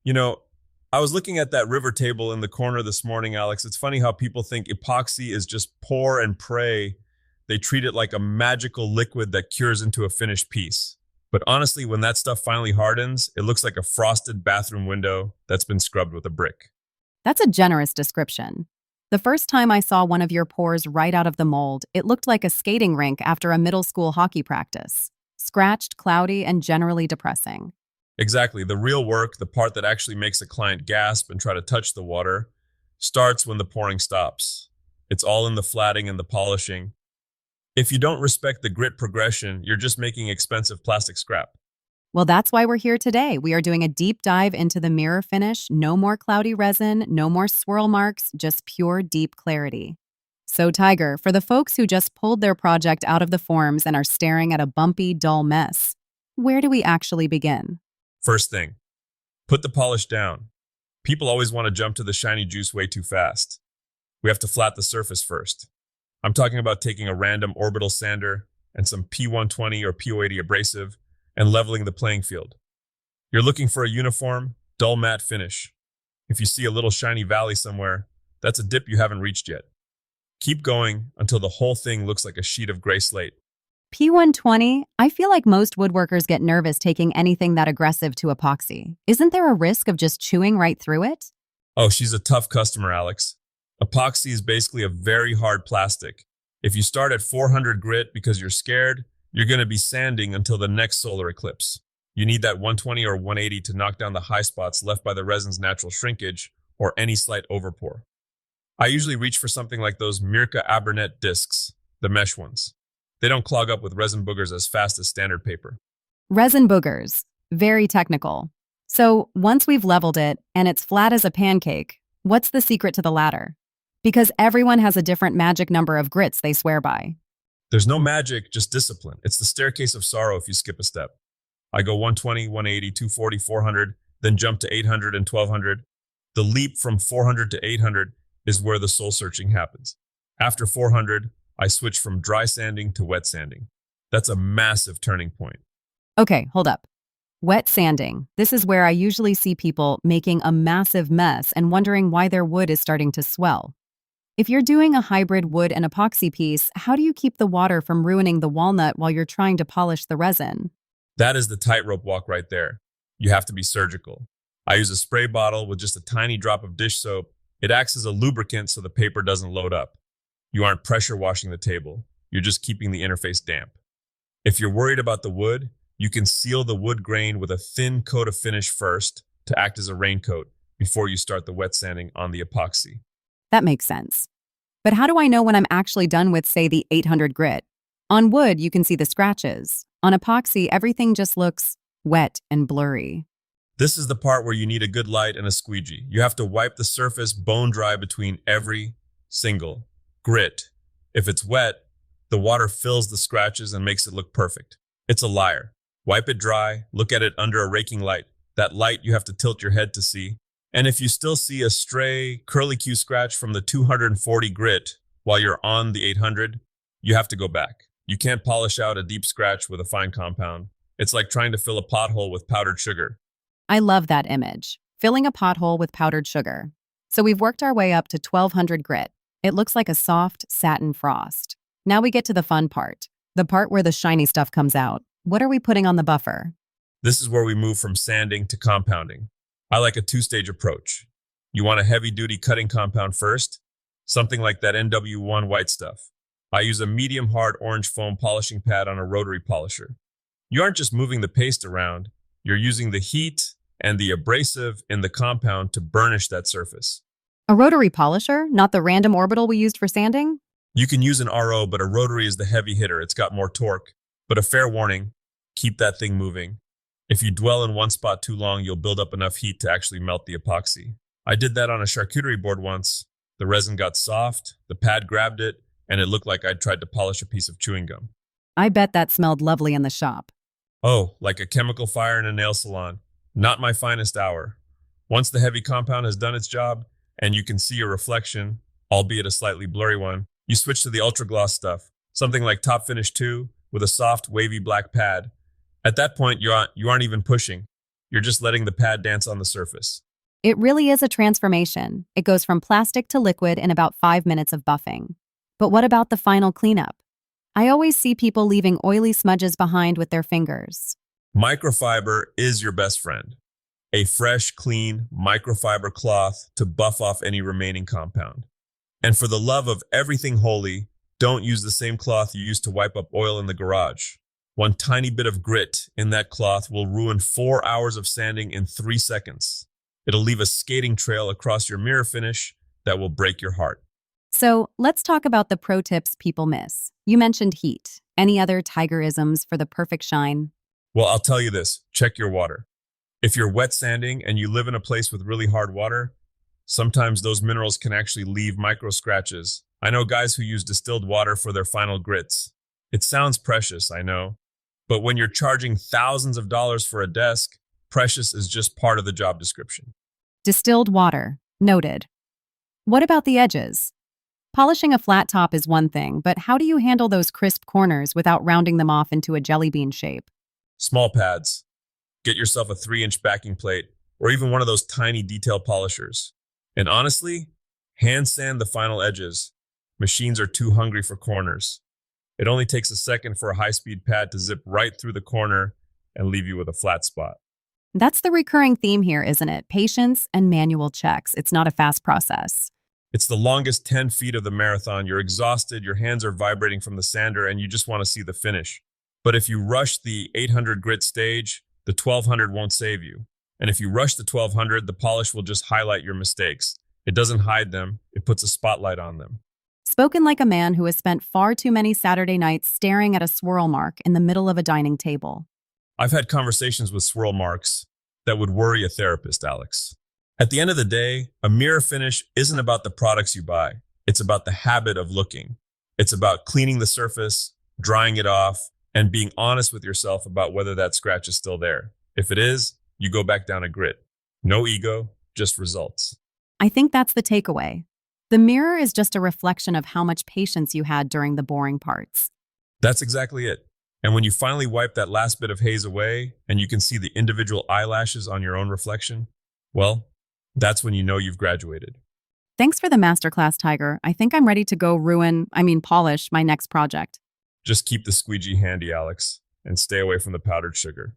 You know, I was looking at that river table in the corner this morning, Alex. It's funny how people think epoxy is just pour and pray. They treat it like a magical liquid that cures into a finished piece. But honestly, when that stuff finally hardens, it looks like a frosted bathroom window that's been scrubbed with a brick. That's a generous description. The first time I saw one of your pours right out of the mold, it looked like a skating rink after a middle school hockey practice. Scratched, cloudy, and generally depressing. Exactly. The real work, the part that actually makes a client gasp and try to touch the water, starts when the pouring stops. It's all in the flatting and the polishing. If you don't respect the grit progression, you're just making expensive plastic scrap. Well, that's why we're here today. We are doing a deep dive into the mirror finish. No more cloudy resin, no more swirl marks, just pure deep clarity. So, Tiger, for the folks who just pulled their project out of the forms and are staring at a bumpy, dull mess, where do we actually begin? First thing, put the polish down. People always want to jump to the shiny juice way too fast. We have to flat the surface first. I'm talking about taking a random orbital sander and some P120 or P080 abrasive and leveling the playing field. You're looking for a uniform, dull matte finish. If you see a little shiny valley somewhere, that's a dip you haven't reached yet. Keep going until the whole thing looks like a sheet of gray slate. P120, I feel like most woodworkers get nervous taking anything that aggressive to epoxy. Isn't there a risk of just chewing right through it? Oh, she's a tough customer, Alex. Epoxy is basically a very hard plastic. If you start at 400 grit because you're scared, you're going to be sanding until the next solar eclipse. You need that 120 or 180 to knock down the high spots left by the resin's natural shrinkage or any slight overpour. I usually reach for something like those Mirka Abernet discs, the mesh ones. They don't clog up with resin boogers as fast as standard paper. Resin boogers. Very technical. So, once we've leveled it and it's flat as a pancake, what's the secret to the ladder? Because everyone has a different magic number of grits they swear by. There's no magic, just discipline. It's the staircase of sorrow if you skip a step. I go 120, 180, 240, 400, then jump to 800 and 1200. The leap from 400 to 800 is where the soul searching happens. After 400, I switch from dry sanding to wet sanding. That's a massive turning point. Okay, hold up. Wet sanding. This is where I usually see people making a massive mess and wondering why their wood is starting to swell. If you're doing a hybrid wood and epoxy piece, how do you keep the water from ruining the walnut while you're trying to polish the resin? That is the tightrope walk right there. You have to be surgical. I use a spray bottle with just a tiny drop of dish soap. It acts as a lubricant so the paper doesn't load up. You aren't pressure washing the table. You're just keeping the interface damp. If you're worried about the wood, you can seal the wood grain with a thin coat of finish first to act as a raincoat before you start the wet sanding on the epoxy. That makes sense. But how do I know when I'm actually done with, say, the 800 grit? On wood, you can see the scratches. On epoxy, everything just looks wet and blurry. This is the part where you need a good light and a squeegee. You have to wipe the surface bone dry between every single grit. If it's wet, the water fills the scratches and makes it look perfect. It's a liar. Wipe it dry, look at it under a raking light. That light you have to tilt your head to see. And if you still see a stray curlicue scratch from the 240 grit while you're on the 800, you have to go back. You can't polish out a deep scratch with a fine compound. It's like trying to fill a pothole with powdered sugar. I love that image. Filling a pothole with powdered sugar. So we've worked our way up to 1200 grit. It looks like a soft satin frost. Now we get to the fun part. The part where the shiny stuff comes out. What are we putting on the buffer? This is where we move from sanding to compounding. I like a two-stage approach. You want a heavy-duty cutting compound first, something like that NW1 white stuff. I use a medium-hard orange foam polishing pad on a rotary polisher. You aren't just moving the paste around, you're using the heat and the abrasive in the compound to burnish that surface. A rotary polisher, not the random orbital we used for sanding? You can use an RO, but a rotary is the heavy hitter. It's got more torque. But a fair warning, keep that thing moving. If you dwell in one spot too long, you'll build up enough heat to actually melt the epoxy. I did that on a charcuterie board once. The resin got soft, the pad grabbed it, and it looked like I'd tried to polish a piece of chewing gum. I bet that smelled lovely in the shop. Oh, like a chemical fire in a nail salon. Not my finest hour. Once the heavy compound has done its job, and you can see a reflection, albeit a slightly blurry one, you switch to the ultra gloss stuff, something like Top Finish 2 with a soft, wavy black pad. At that point, you aren't even pushing. You're just letting the pad dance on the surface. It really is a transformation. It goes from plastic to liquid in about 5 minutes of buffing. But what about the final cleanup? I always see people leaving oily smudges behind with their fingers. Microfiber is your best friend. A fresh, clean microfiber cloth to buff off any remaining compound. And for the love of everything holy, don't use the same cloth you used to wipe up oil in the garage. One tiny bit of grit in that cloth will ruin 4 hours of sanding in 3 seconds. It'll leave a skating trail across your mirror finish that will break your heart. So let's talk about the pro tips people miss. You mentioned heat. Any other Tiger-isms for the perfect shine? Well, I'll tell you this, check your water. If you're wet sanding and you live in a place with really hard water, sometimes those minerals can actually leave micro scratches. I know guys who use distilled water for their final grits. It sounds precious, I know, but when you're charging thousands of dollars for a desk, precious is just part of the job description. Distilled water. Noted. What about the edges? Polishing a flat top is one thing, but how do you handle those crisp corners without rounding them off into a jelly bean shape? Small pads. Get yourself a 3-inch backing plate or even one of those tiny detail polishers. And honestly, hand sand the final edges. Machines are too hungry for corners. It only takes a second for a high-speed pad to zip right through the corner and leave you with a flat spot. That's the recurring theme here, isn't it? Patience and manual checks. It's not a fast process. It's the longest 10 feet of the marathon. You're exhausted, your hands are vibrating from the sander, and you just want to see the finish. But if you rush the 800 grit stage, the 1200 won't save you. And if you rush the 1200, the polish will just highlight your mistakes. It doesn't hide them, it puts a spotlight on them. Spoken like a man who has spent far too many Saturday nights staring at a swirl mark in the middle of a dining table. I've had conversations with swirl marks that would worry a therapist, Alex. At the end of the day, a mirror finish isn't about the products you buy. It's about the habit of looking. It's about cleaning the surface, drying it off, and being honest with yourself about whether that scratch is still there. If it is, you go back down a grit. No ego, just results. I think that's the takeaway. The mirror is just a reflection of how much patience you had during the boring parts. That's exactly it. And when you finally wipe that last bit of haze away and you can see the individual eyelashes on your own reflection, well, that's when you know you've graduated. Thanks for the masterclass, Tiger. I think I'm ready to go polish my next project. Just keep the squeegee handy, Alex, and stay away from the powdered sugar.